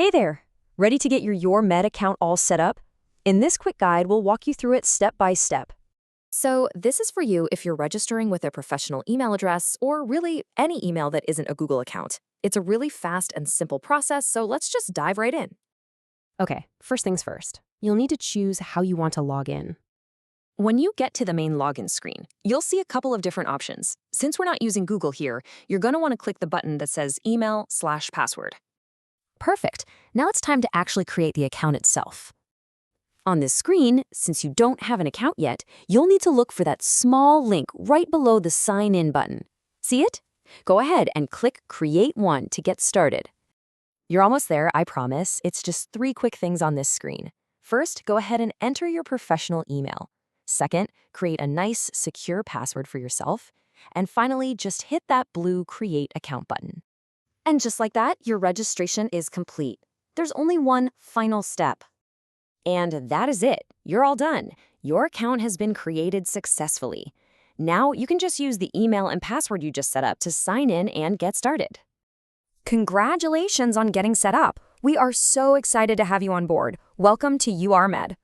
Hey there! Ready to get your Med account all set up? In this quick guide, we'll walk you through it step by step. So this is for you if you're registering with a professional email address or really any email that isn't a Google account. It's a really fast and simple process, so let's just dive right in. Okay, first things first. You'll need to choose how you want to log in. When you get to the main login screen, you'll see a couple of different options. Since we're not using Google here, you're going to want to click the button that says email/password. Perfect. Now it's time to actually create the account itself. On this screen, since you don't have an account yet, you'll need to look for that small link right below the Sign In button. See it? Go ahead and click Create One to get started. You're almost there, I promise. It's just 3 quick things on this screen. First, go ahead and enter your professional email. Second, create a nice, secure password for yourself. And finally, just hit that blue Create Account button. And just like that, your registration is complete. There's only one final step. And that is it. You're all done. Your account has been created successfully. Now you can just use the email and password you just set up to sign in and get started. Congratulations on getting set up. We are so excited to have you on board. Welcome to UR Med.